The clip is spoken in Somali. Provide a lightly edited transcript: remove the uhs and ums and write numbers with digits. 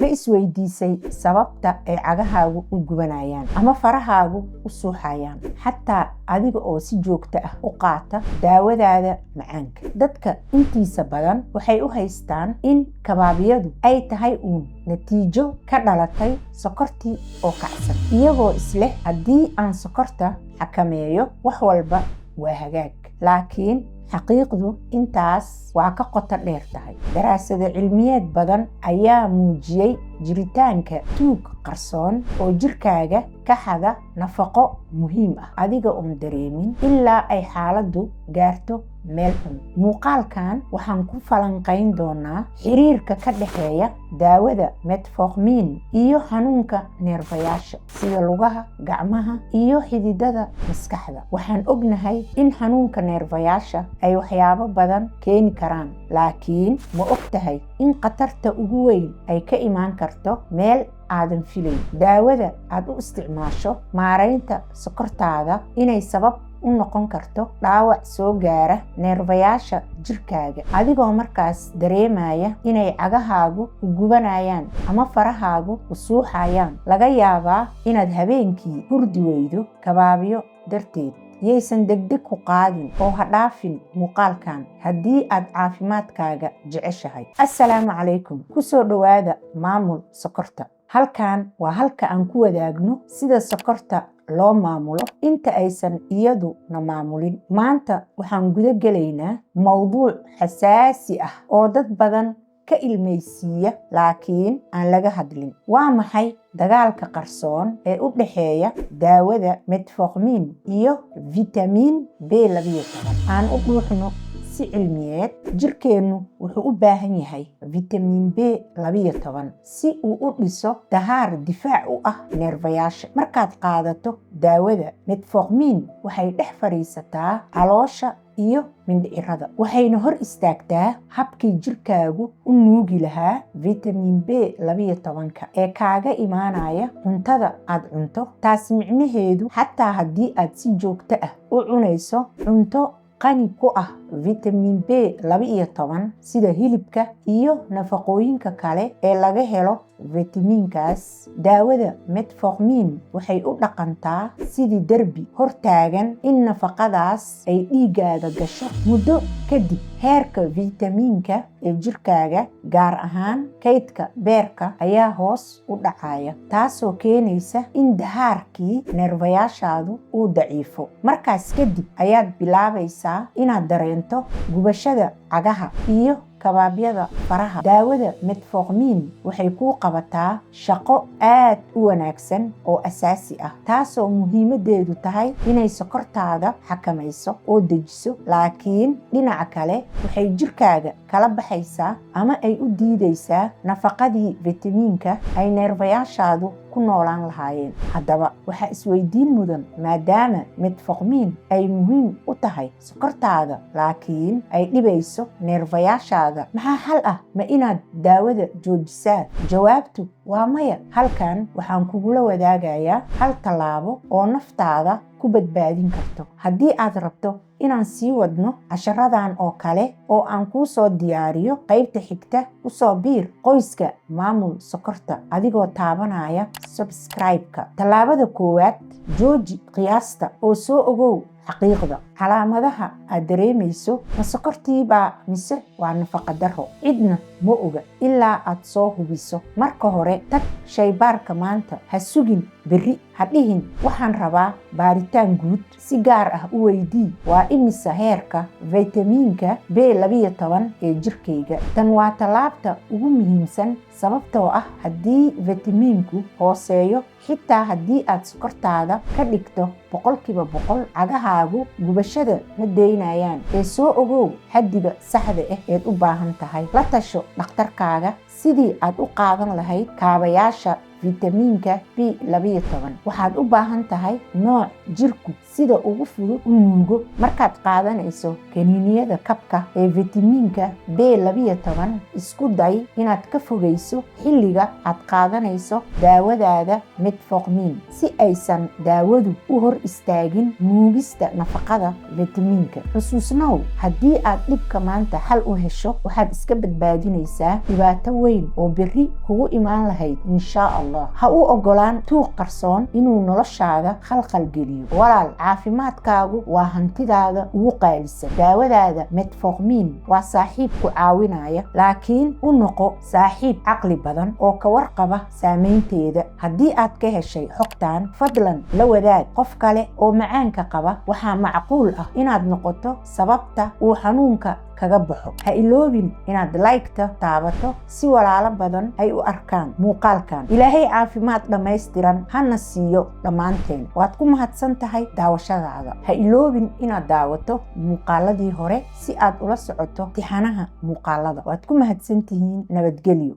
Ma isweydiisay sababta ay cagahaagu u gubanayaan ama farahaagu u suuxayaan xataa adiga oo si joogto ah u qaata daawadaada macaanka? Dadka intiisa badan waxay u haystaan in kabaabiyadu ay tahay uun natiijo ka dhalatay sokortii oo kacsan, iyagoo isleh haddii aan sokorta xakameeyo wax walba waa hagaag. Laakiin xaqiiqdu intaas waa ka qoto dheer tahay. Daraasado cilmiyeed badan ayaa muujiyay jiritaanka tuug qarsoon oo jirkaaga ka xada nafaqo muhiim ah adiga oon dareemin ilaa ay xaaladdu gaarto meel xun. Muuqaalkan waxaan ku falanqayn doonaa xiriirka ka dhexeeya daawada metformin iyo xanuunka neerfayaasha sida lugaha, gacmaha iyo xididada maskaxda. Waxaan ognahay in xanuunka neerfayaasha ay waxyaabo badan keeni karaan, laakiin ma ogtahay in khatarta ugu weyn ay ka imaan karto meel aadan filayn? Daawada aad u isticmaasho maaraynta sokortaada inay sabab u noqon karto dhaawac soo gaara neerfayaasha jirkaaga, adigoo markaas dareemaya inay cagahaagu u gubanayaan ama farahaagu u suuxayaan. Laga yaabaa inaad habeenkii hurdi weydo kabaabiyo darteed. Yaysan degdeg ku qaadin oo ha dhaafin muuqaalkan haddii aad caafimaadkaaga jeceshahay. Assalaamu calaykum, kusoo dhowaada Maamul Sokorta. Halkan waa halka aan ku wadaagno sida sokorta loo maamulo inta aysan iyadu na maamulin. Maanta waxaan guda gelaynaa mowduuc xasaasi ah oo dad badan ka ilmeysiiya laakiin aan laga hadlin. Waa maxay dagaalka qarsoon ee u dhexeeya daawada metformin iyo vitamin B12? Aan u dhuuxno si cilmiyeed. Jirkeennu wuxuu u baahan yahay vitamin B12 si uu u dhiso dahaar difaac u ah neerfayaasha. Markaad qaadato daawada metformin, waxay dhex fadhiisataa caloosha iyo mindhicirada, waxayna hor istaagtaa habkii jirkaagu u nuugi lahaa vitamin B12 ee kaaga imaanaya cuntada aad cunto. Taas micnaheedu xataa haddii aad si joogto ah u cunayso cunto qani ku ah vitamin B12 sida hilibka iyo nafaqooyinka kale ee laga helo fitamiinkaas, daawada metformin waxay u dhaqantaa sidii derbi hortaagan in nafaqadaas ay dhiigaaga gasho. Muddo kadib, heerka vitamiinka ee jirkaaga, gaar ahaan kaydka beerka, ayaa hoos u dhacaya, taasoo keenaysa in dahaarkii neerfayaashaadu uu daciifo. Markaas kadib ayaad bilaabaysaa inaad dareento gubashada cagaha iyo kabaabyada faraha. Daawada metformin waxay kuu qabataa shaqo aad u wanaagsan oo asaasi ah, taasoo muhiimadeedu tahay inay sokortaada xakamayso oo dejiso. Laakiin dhinaca kale, waxay jirkaaga kala baxaysaa ama ay u diidaysaa nafaqadii vitamiinka ay neerfayaashaadu ku noolaan lahaayeen. Haddaba waxaa isweydiin mudan, maadaama metformin ay muhiim u tahay sokortaada laakiin ay dhibayso neerfayaashaada, maxaa xal ah? Ma inaad daawada joojisaa? Jawaabtu waa maya. Halkan waxaan kugula wadaagayaa hal tallaabo oo naftaada ku badbaadin karto. Haddii aad rabto inaan sii wadno casharadan oo kale oo aan kuu soo diyaariyo qaybta xigta, u soo biir qoyska Maamul Sokorta adigoo taabanaya subscribe-ka. Tallaabada koowaad, jooji qiyaasta oo soo ogow xaqiiqda. Calaamadaha aad dareemayso ma sokortiibaa mise waa nafaqa darro? Cidna ma oga ilaa aad soo hubiso. Marka hore, tag shaybaarka maanta. Ha sugin berri. Ha dhihin waxaan rabaa baaritaan guud. Si gaar ah u weydii, waa imisa heerka vitamiinka B12 ee jirkayga? Tan waa tallaabta ugu muhiimsan, sababtoo ah haddii vitamiinku hooseeyo, xitaa haddii aad sokortaada ka dhigto 100%, cagahaagu gubashada ma daynayaan. Ee soo ogow xaddiga saxda ah eed u baahan tahay. La tasho dhakhtarkaaga sidii aad u qaadan lahayd kaabayaasha fitamiinka B12. waxaad u baahan tahay nooc jirku sida ugu fudud u nuugo. markaad qaadanayso kaniiniyada kabka ee fitamiinka B12, isku day inaad ka fogeyso xilliga aad qaadanayso daawadaada metformin si aysan daawadu u hor istaagin nuugista nafaqada fitamiinka. xusuusnow, haddii aad dhibka maanta xal u hesho, waxaad iska badbaadinaysaa dhibaato weyn oo berri kugu imaan lahayd insha Allah. ha u ogolaan tuuq qarsoon inuu noloshaada khalkhal geliyo. walaal, caafimaadkaagu waa hantidaada ugu qaalisan. daawadaada metformin waa saaxiib ku caawinaya, laakiin u noqo saaxiib caqli badan oo ka warqaba saameynteeda. haddii aad ka heshay xogtan, fadlan la wadaag qof kale oo macaanka qaba. waxaa macquul ah inaad noqoto sababta uu xanuunka kaga baxo. ha iloobin inaad like-ta taabato si walaalo badan ay u arkaan muuqaalkan. ilaahay caafimaad dhammaystiran hana siiyo dhammaanteen. waad ku mahadsan tahay daawashadaada. ha iloobin inaad daawato muuqaaladii hore si aad ula socoto tixanaha muuqaalada. waad ku mahadsan tihiin. nabadgelyo.